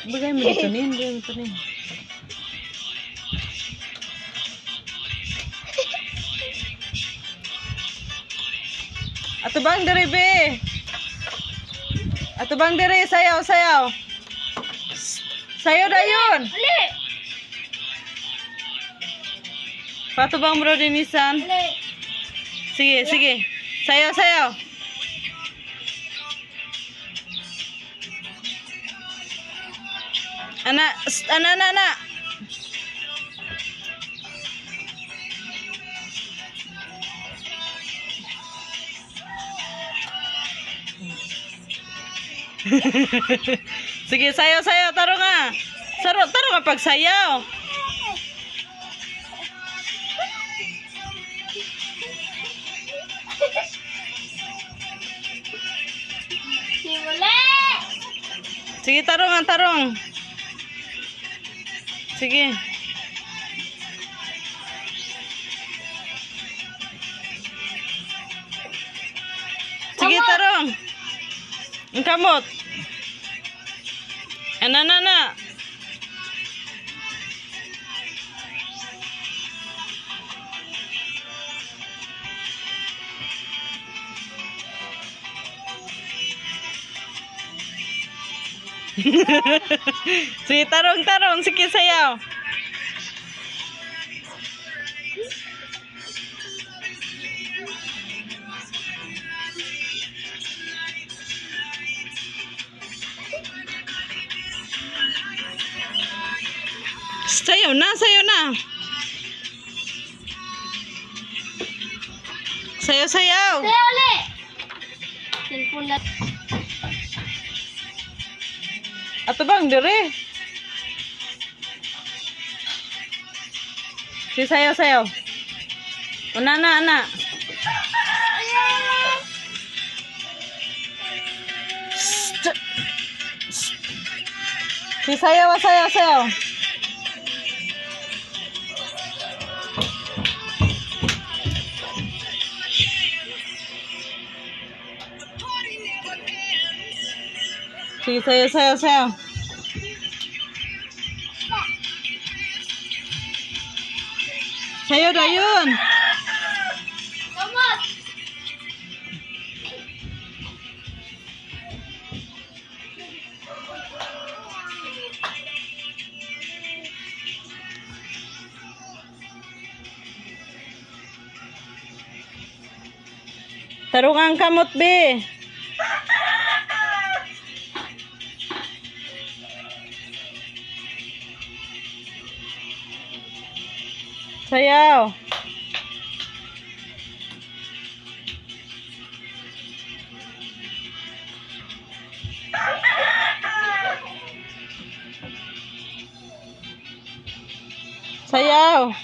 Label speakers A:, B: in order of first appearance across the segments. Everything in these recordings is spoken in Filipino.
A: Bagay mo dito nin, bagay mo dito nin. Ato bang diri be? Ato bang diri sayaw sayaw. Sayaw dayon.
B: Ali!
A: Pato bang bro dinisan?
B: Ali!
A: Sige, sige. Sayaw sayaw. Anak, anak. Sige, sayaw, taro nga. Taro nga pagsayaw.
B: Simule!
A: Sige, tarong. Sige. Sige, tarong. Ang kamot. Ana. Sige, tarong. Sige, sayaw. Sayaw na. Sayaw.
B: Sayaw ulit! Cellphone na.
A: Ato bang dire? Si sayaw. Ana. Si sayaw. Sige, sayaw. Sayaw dayon.
B: Kamot!
A: Tarong ang kamot be. Sayaw. Sayaw.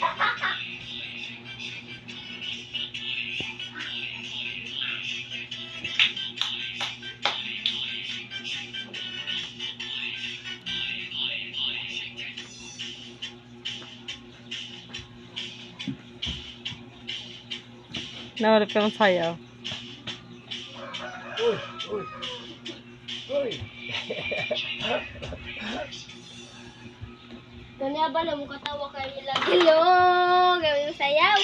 A: Nawala ka ng sayaw.
C: Uy.
B: Kanya ba na mo katawa kayo nila? Hello! Gawin mo sayaw.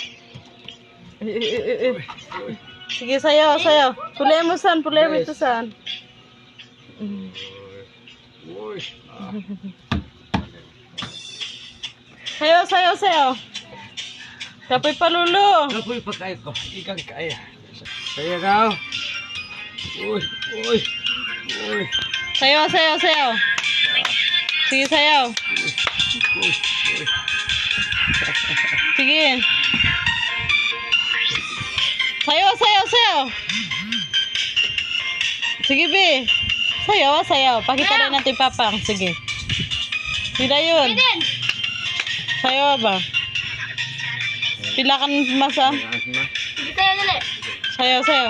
A: Sige, sayaw. Pulay mo ito saan.
C: Uy.
A: Sayaw. Kapoy palulo.
C: Kapoy pa kayo ko. Ikang kaya. Saya daw. Uy.
A: Sayaw. Sige, sayaw.
C: Uy.
A: Sige. Sayaw. Sige, be. Sayaw. Pakita rin natin papang. Sige. Sila yun.
B: Eden!
A: Sayaw ba? Pila kan masa?
B: Hindi tayo dali.
A: Sayaw.